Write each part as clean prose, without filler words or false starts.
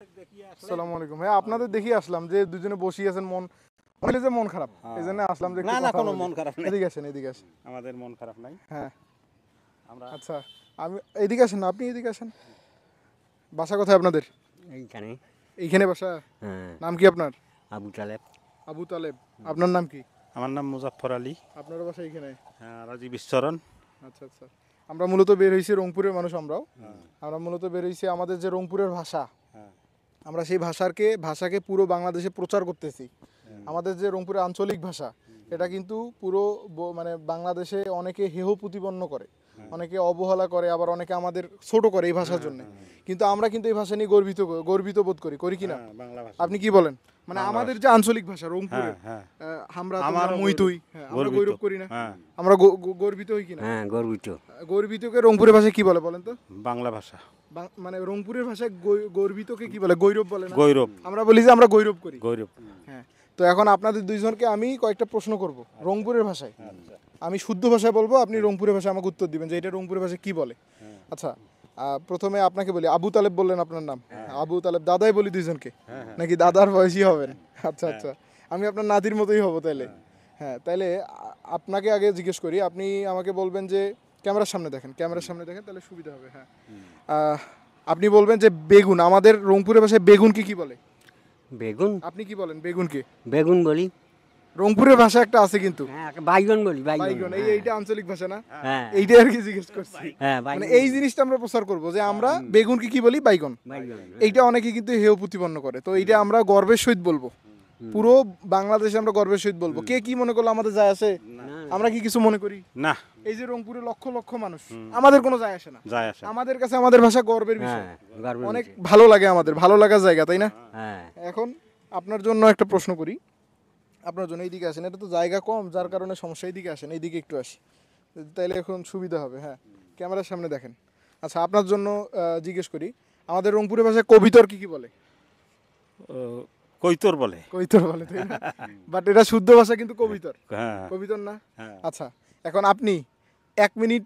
আসসালামু আলাইকুম। হ্যাঁ, আপনাদের দেখি আসলাম যে দুজনে বসে আছেন, মন বলে যে মন খারাপ, এই জন্য আসলাম যে একটু না কথা কোনো বলি। মন খারাপ নেই, এদিকে আসেন, এদিকে আসেন। আমাদের মন খারাপ নাই। হ্যাঁ, আমরা আচ্ছা, আমি এদিকে আসেন না, আপনি এদিকে আসেন। বাসা কোথায় আপনাদের? এইখানে। এইখানে বাসা? হ্যাঁ, নাম কি আপনার? আবু তালেব। আবু তালেব। আপনার নাম কি? আমার নাম মুজাফফর আলী। আপনার বাসা এইখানে? রাজীব ঈশ্বরণ। আচ্ছা আচ্ছা। আমরা মূলত বের হয়েছি রংপুরের মানুষ, আমরা মূলত বের হয়েছি আমাদের যে রংপুরের ভাষা, হ্যাঁ। আমরা সেই ভাষাকে পুরো বাংলাদেশে প্রচার করতেছি। আমাদের যে রংপুরের আঞ্চলিক ভাষা, এটা কিন্তু পুরো মানে বাংলাদেশে অনেকে হেয় প্রতিপন্ন করে, অনেকে অবহেলা করে, আবার অনেকে আমাদের ছোট করে এই ভাষার জন্য। কিন্তু আমরা কিন্তু এই ভাষা নিয়ে গর্বিত বোধ করি কি না? বাংলা ভাষা আপনি কি বলেন? মানে আমাদের যে আঞ্চলিক ভাষা রংপুরের, আমরা আমারও মুই তুই, আমরা গর্বিত। গৌরব করি না? হ্যাঁ, আমরা গর্বিত হই কি না? হ্যাঁ, গর্বিত। গর্বিতকে রংপুরের ভাষায় কি বলে বলেন তো? বাংলা ভাষা মানে রংপুরের ভাষায় গর্বিতকে কি বলে? গৌরব বলে না? গৌরব। আমরা বলি যে আমরা গৌরব করি। গৌরব। হ্যাঁ, তো এখন আপনাদের দুইজনকে আমি কয়েকটা প্রশ্ন করব রংপুরের ভাষায়। আমি শুদ্ধ ভাষায় বলবো, আপনি রংপুরের ভাষায় আমাকে উত্তর দিবেন যে এটা রংপুরের ভাষায় কি বলে। আচ্ছা, প্রথমে আপনাকে বলি, আবু তালেব বললেন আপনার নাম। আবু তালেব দাদাই বলি দুইজনকে, নাকি দাদার বয়সী হবেন? আচ্ছা আচ্ছা, আমি আপনার নাতির মতোই হব তাইলে। হ্যাঁ, তাইলে আপনাকে আগে জিজ্ঞেস করি, আপনি আমাকে বলবেন যে ক্যামেরার সামনে দেখেন, তাহলে সুবিধা হবে। হ্যাঁ, আপনি বলবেন যে বেগুন, আমাদের রংপুরের ভাষায় বেগুনকে কি বলে? বেগুন? আপনি কি বলেন বেগুনকে? বেগুন বলি। রংপুরের ভাষা একটা আছে কিন্তু, হ্যাঁ, বাইগন বলি। বাইগন। এইটা আঞ্চলিক ভাষা না? হ্যাঁ, এইটা আর কি জিজ্ঞেস করছি। হ্যাঁ, মানে বাইগন। এই জিনিসটা আমরা প্রচার করব যে আমরা বেগুনকে কি বলি? বাইগন। বাইগন। এইটা অনেকে কিন্তু হেয় প্রতিপন্ন করে, তো এইটা আমরা গর্বের সহিত বলবো, পুরো বাংলাদেশে আমরা গর্বের সহিত বলবো। কে কি মনে করলো আমাদের যায় আসে? আমরা কি কিছু মনে করি না, এই যে রংপুরে লক্ষ লক্ষ মানুষ, আমাদের কোনো যায় আসে না। যায় আসে। আমাদের কাছে আমাদের ভাষা গর্বের বিষয়, হ্যাঁ, গর্বের অনেক বিষয়। ভালো লাগে, আমাদের ভালো লাগার জায়গা, তাই না? হ্যাঁ, এখন আপনার জন্য একটা প্রশ্ন করি, আপনার জন্য এইদিকে আসেন, এটা তো জায়গা কম যার কারণে সমস্যা, এইদিকে আসেন, এইদিকে একটু আসি, তাইলে এখন সুবিধা হবে। হ্যাঁ, ক্যামেরার সামনে দেখেন। আচ্ছা, আপনার জন্য জিজ্ঞেস করি, আমাদের রংপুরের ভাষায় কবিতর কি কি বলে? কৈতর বলে। কবিতর বলে, তাই না? বাট এটা শুদ্ধ ভাষা কিন্তু কবিতর, হ্যাঁ, কবিতর না? হ্যাঁ। আচ্ছা, এখন আপনি 1 মিনিট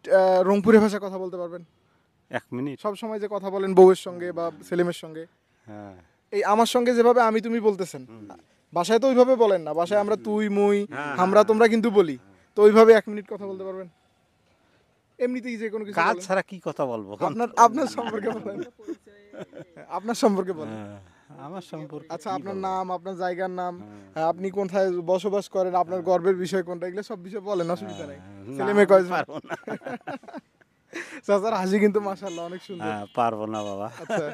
রংপুরের ভাষায় কথা বলতে পারবেন? 1 মিনিট। সব সময় যে কথা বলেন বউয়ের সঙ্গে বা ছেলেমেয়ের সঙ্গে, হ্যাঁ, এই আমার সঙ্গে যেভাবে আমি তুমি বলতেছেন, বাসায় তো ওইভাবে বলেন না, বাসায় আমরা তুই মুই আমরা তোমরা কিন্তু বলি, তো ওইভাবে 1 মিনিট কথা বলতে পারবেন? এমনিতেই যে কোনো কিছু কাজ বলেন। ছাড়া কি কথা বলবো? আপনার সম্পর্কে বলেন, আপনার সম্পর্কে বলেন। আমার সম্পর্কে আচ্ছা, কি আপনার বলবো? নাম, আপনার জায়গার নাম, আপনি কোথায় বসবাস করেন, আপনার গর্বের বিষয় কোনটা, এগুলো সব বিষয় বলেন, অসুবিধা নাই। না, ছেলে মেয়ে কয়জন? পারবো না। চাচার হাসি কিন্তু মাশাআল্লাহ অনেক সুন্দর। পারবো না বাবা। আচ্ছা,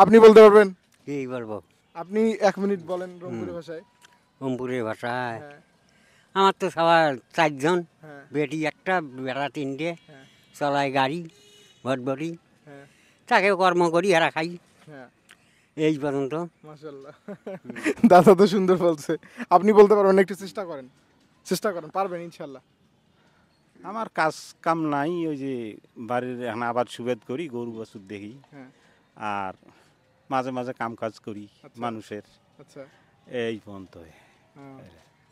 আপনি বলতে পারবেন? কি বলবো? আপনি 1 মিনিট বলেন রংপুরের ভাষায়। রংপুরের ভাষায় হ্যাঁ আমার তো সবার 4জন, হ্যাঁ বেটি একটা, বেটা 3টে, হ্যাঁ চলাই গাড়ি, ভটভটি, হ্যাঁ তাকেও কর্ম করি, এরা খাই, হ্যাঁ, এই পর্যন্ত। মাশাআল্লাহ। দাদা তো সুন্দর বলছে, আপনি বলতে পারবেন না? একটু চেষ্টা করেন, পারবেন ইনশাল্লাহ। আমার কাজ কাম নাই, ওই যে বাড়ির এখন আবার সুবেদ করি, গরু বাছুর দেখি, হ্যাঁ, আর মাঝে মাঝে কাম কাজ করি আচ্ছা। মানুষের, আচ্ছা, এই পর্যন্ত।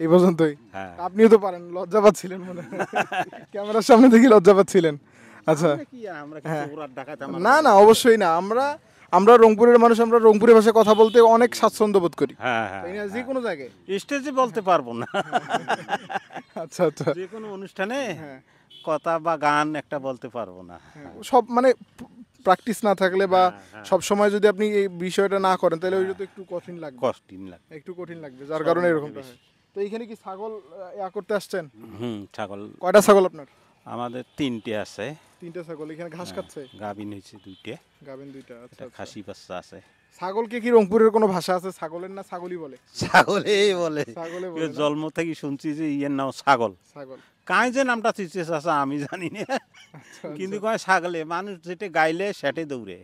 এই পর্যন্তই? হ্যাঁ, আপনিও তো পারেন, লজ্জা পাচ্ছিলেন মনে হয়। ক্যামেরার সামনে দেখি লজ্জা পাচ্ছিলেন। আচ্ছা, আমরা কি হ্যাঁ। চোরার ডাকাত? না না, অবশ্যই না, আমরা রংপুরের মানুষ, আমরা রংপুরের ভাষায় কথা বলতে অনেক স্বাচ্ছন্দ্য বোধ করি, হ্যাঁ, হ্যাঁ, তাই না? যে কোনো জায়গায়। স্টেজে বলতে পারবো না, আচ্ছা আচ্ছা, যে কোনো অনুষ্ঠানে হ্যাঁ কথা বা গান একটা বলতে পারবো না। সব মানে প্র্যাকটিস না থাকলে বা হ্যাঁ। সব সময় যদি আপনি এই বিষয়টা না করেন, তাহলে ওইটা তো একটু কঠিন লাগবে, কষ্টিন লাগে। যার কারণে এরকমটা হয়। তো এইখানে কি ছাগল ইয়া করতে আসছেন? ছাগল কয়টা ছাগল আপনার? আমাদের 3টে আছে। 3টে ছাগল এখানে ঘাস খাচ্ছে? গাভিন হয়েছে 2টে, গাবেন 2টা। আচ্ছা আচ্ছা। খাসি বাচ্চা আছে। ছাগলকে কি রংপুরের কোনো ভাষা আছে? ছাগলের না ছাগলই বলে? ছাগলেই বলে। ছাগলে বলে না? জন্ম থেকে শুনছি যে ইয়ের নাম ছাগল। ছাগল। কাই যে নামটা চিনছে চাচা আমি জানি না, আচ্ছা, কিন্তু কয় ছাগলে, মানুষ যেটা গাইলে সেটে দৌড়ে।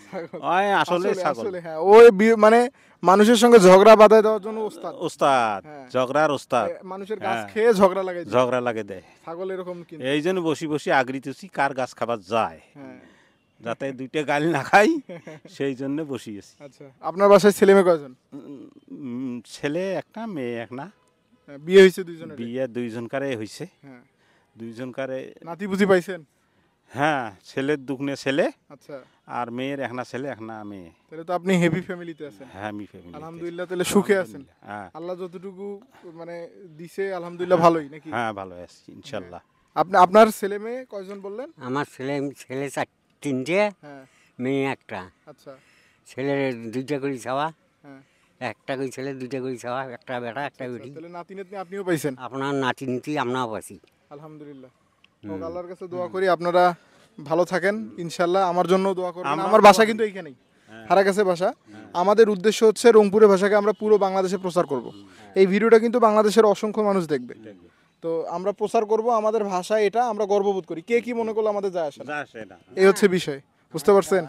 ছাগল। ওই আসলে ছাগল। আসলে হ্যাঁ, ওই মানে মানুষের সঙ্গে ঝগড়া বাঁধায় দেওয়ার জন্য ওস্তাদ। ওস্তাদ, হ্যাঁ। ঝগড়ার ওস্তাদ। মানুষের গাছ হ্যাঁ। খেয়ে ঝগড়া লাগাই দেয়। ঝগড়া লাগে দেয়। ছাগল এরকম কিন্তু। এই জন্য বসি বসি আগ্রিতেছি কার গাছ খাবার যায়, হ্যাঁ। যাতে 2টে গাল না খাই, সেই জন্য বসিয়েছি। আচ্ছা, আপনার বাসায় ছেলে মেয়ে কয়জন? ছেলে একটা, মেয়ে একটা। বিয়ে হয়েছে দুইজনের? বিয়ে 2জনকারে হয়েছে। হ্যাঁ। 2জনকারে নাতি বুঝি পাইছেন? হ্যাঁ, ছেলের দুগুনে ছেলে আচ্ছা, আর মেয়ের একটা ছেলে একটা মেয়ে। তাহলে তো আপনি হেভি ফ্যামিলিতে আছেন। হ্যাঁ, আমি ফ্যামিলি। আলহামদুলিল্লাহ, তাহলে সুখে আছেন। হ্যাঁ, আল্লাহ যতটুকু মানে দিছে আলহামদুলিল্লাহ ভালোই নাকি? হ্যাঁ, ভালো আছি ইনশাল্লাহ। আপনার ছেলে মেয়ে কয়জন বললেন? আমার ছেলে তিনটে, হ্যাঁ, মেয়ে একটা। আচ্ছা, ছেলের দুইটা করে ছাওয়া, হ্যাঁ, একটা করে ছেলে, দুইটা করে ছাওয়া, একটা বেটা, একটা আচ্ছা, বেটি। তাহলে নাতি নাতনি আপনিও পাইছেন? আপনার নাতি নাতি আমরাও পাচ্ছি। আলহামদুলিল্লাহ। হোক, আল্লাহর কাছে দোয়া করি আপনারা ভালো থাকেন ইনশাল্লাহ। আমার জন্য দোয়া করবেন। আমরা আমার দোয়া বাসা করি। কিন্তু এইখানেই, হারাকাছে বাসা। আমাদের উদ্দেশ্য হচ্ছে রংপুরের ভাষাকে আমরা পুরো বাংলাদেশে প্রচার করব। এই ভিডিওটা কিন্তু বাংলাদেশের অসংখ্য মানুষ দেখবে, তো আমরা প্রচার করব আমাদের ভাষা, এটা আমরা গর্ববোধ করি। কে কি মনে করলো আমাদের যায় আসে না, যা আসে না। এই হচ্ছে বিষয়, বুঝতে পারছেন?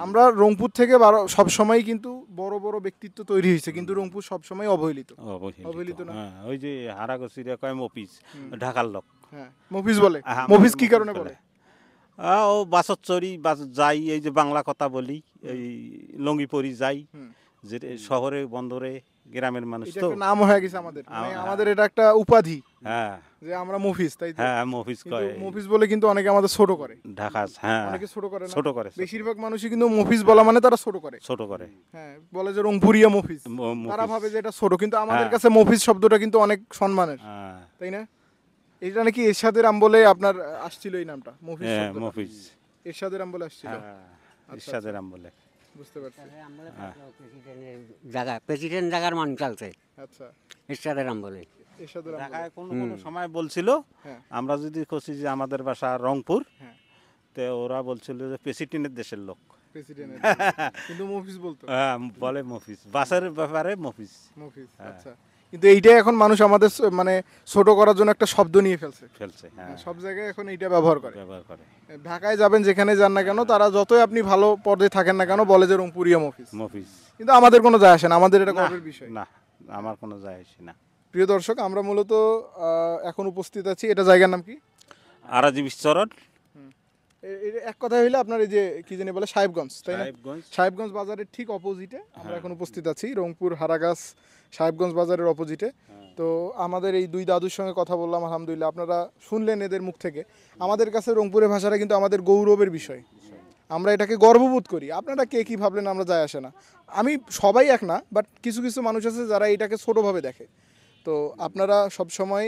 আমরা রংপুর থেকে সব সময় কিন্তু বড় বড় ব্যক্তিত্ব তৈরি হয়েছে, কিন্তু রংপুর সব সময় অবহেলিত। অবহেলিত না? হ্যাঁ, ওই যে হারাগছিরা কয় মফিজ, ঢাকার লোক। হ্যাঁ, মফিজ বলে। হ্যাঁ, মফিজ কি মফিজ কারণে বলে? ও বাসত চড়ি যাই, এই যে বাংলা কথা বলি, এই লঙ্গি পরি যাই, যে শহরে বন্দরে গ্রামের মানুষ এটা তো। একটা নাম হয়ে গেছে আমাদের, মানে হ্যাঁ। আমাদের এটা একটা উপাধি হ্যাঁ, যে আমরা মফিজ, তাই তো? হ্যাঁ, মফিজ কিন্তু কয় মফিজ বলে কিন্তু অনেকে আমাদের ছোট করে। ঢাকা। হ্যাঁ, অনেকে ছোট করে না? ছোট করে, বেশিরভাগ মানুষই কিন্তু মফিজ বলা মানে তারা ছোট করে। ছোট করে। হ্যাঁ, বলে যে রংপুরিয়া মফিজ, মফিজ। তারা ভাবে যে এটা ছোট, কিন্তু আমাদের হ্যাঁ। কাছে মফিজ শব্দটা কিন্তু অনেক সম্মানের, হ্যাঁ, তাই না? এটা নাকি এরশাদের আমবলে আপনার আসছিল এই নামটা, মফিজ হ্যাঁ, শব্দটা। মফিজ। এরশাদের আমবলে আসছিল। হ্যাঁ, আচ্ছা, ইরশাদের আম বলে। বুঝতে পারছি। প্রেসিডেন্ট জায়গার মান চালছে আচ্ছা, এরশাদের আম বলে। এরশাদের আমবলে। ঢাকায় কোনো কোনো সময় বলছিল, হ্যাঁ, আমরা যদি কছি যে আমাদের বাসা রংপুর, হ্যাঁ, তো ওরা বলছিল যে প্রেসিডেন্টের দেশের লোক। প্রেসিডেন্ট, কিন্তু মফিজ বলতো। হ্যাঁ, বলে মফিজ, বাসার ব্যাপারে মফিজ মফিজ, হ্যাঁ। আচ্ছা। কিন্তু এইটাই এখন মানুষ আমাদের মানে ছোট করার জন্য একটা শব্দ নিয়ে ফেলছে। ফেলছে। হ্যাঁ, সব জায়গায় এখন এইটা ব্যবহার করে। ব্যবহার করে। ঢাকায় যাবেন, যেখানে যান না কেন, তারা যতই আপনি ভালো পর্যায়ে থাকেন না কেন, বলে যে রংপুরিয়া মফিজ। মফিজ। কিন্তু আমাদের কোনো যায় আসে না, আমাদের এটা না, গর্বের বিষয়। না, আমার কোনো যায় আসে না। প্রিয় দর্শক, আমরা মূলত এখন উপস্থিত আছি, এটা জায়গার নাম কি? আরাজি বিশ্বরণ, এক কথা হইলে আপনার এই যে কি জানি বলে সাহেবগঞ্জ, তাই না? সাহেবগঞ্জ। সাহেবগঞ্জ বাজারের ঠিক অপোজিটে আমরা এখন উপস্থিত আছি, রংপুর হারাগাছ সাহেবগঞ্জ বাজারের অপোজিটে। তো আমাদের এই দুই দাদুর সঙ্গে কথা বললাম, আলহামদুলিল্লাহ আপনারা শুনলেন এদের মুখ থেকে। আমাদের কাছে রংপুরের ভাষাটা কিন্তু আমাদের গৌরবের বিষয়, আমরা এটাকে গর্ববোধ করি। আপনারা কে কী ভাবলেন আমরা যায় আসে না, আমি সবাই এক না, বাট কিছু কিছু মানুষ আছে যারা এটাকে ছোটোভাবে দেখে। তো আপনারা সবসময়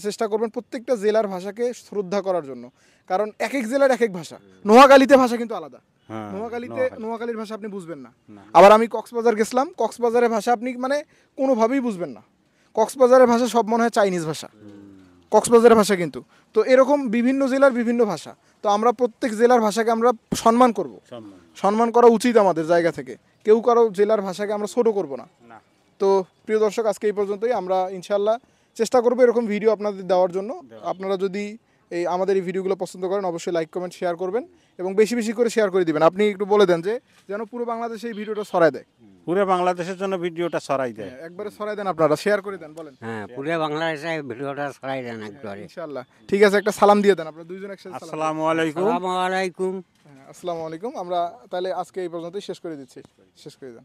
চেষ্টা করবেন প্রত্যেকটা জেলার ভাষাকে শ্রদ্ধা করার জন্য, কারণ এক এক জেলার এক এক ভাষা। নোয়াখালীতে ভাষা কিন্তু আলাদা, হ্যাঁ, নোয়াখালীর ভাষা আপনি বুঝবেন না। না। আবার আমি কক্সবাজার গেছিলাম, কক্সবাজারের ভাষা আপনি মানে কোনোভাবেই বুঝবেন না। কক্সবাজারের ভাষা সব মনে হয় চাইনিজ ভাষা, কক্সবাজারের ভাষা কিন্তু। তো এরকম বিভিন্ন জেলার বিভিন্ন ভাষা, তো আমরা প্রত্যেক জেলার ভাষাকে আমরা সম্মান করব, সম্মান। সম্মান করা উচিত আমাদের জায়গা থেকে। কেউ কারো জেলার ভাষাকে আমরা ছোট করব না। না। তো প্রিয় দর্শক, আজকে এই পর্যন্তই। আমরা ইনশাল্লাহ চেষ্টা করবো এরকম ভিডিও আপনাদের দেওয়ার জন্য। আপনারা যদি আমাদের এই ভিডিওগুলো পছন্দ করেন, অবশ্যই লাইক কমেন্ট শেয়ার করবেন এবং বেশি বেশি করে শেয়ার করে দিবেন। আপনি একটু বলে দেন যে যেন পুরো বাংলাদেশে এই ভিডিওটা ছড়ায় দেয়। পুরো বাংলাদেশের জন্য ভিডিওটা ছড়াই দেয়। একবারে ছড়ায় দেন, আপনারা শেয়ার করে দেন, বলেন। হ্যাঁ, পুরো বাংলাদেশে ভিডিওটা ছড়াই দেন একবারে। ইনশাআল্লাহ, ঠিক আছে, একটা সালাম দিয়ে দেন, আপনারা দুইজন একসাথে সালাম। আসসালামু আলাইকুম। আসসালামু আলাইকুম। হ্যাঁ, আসসালামু আলাইকুম। আমরা তাহলে আজকে এই পর্যন্তই শেষ করে দিচ্ছি, শেষ করে দেন।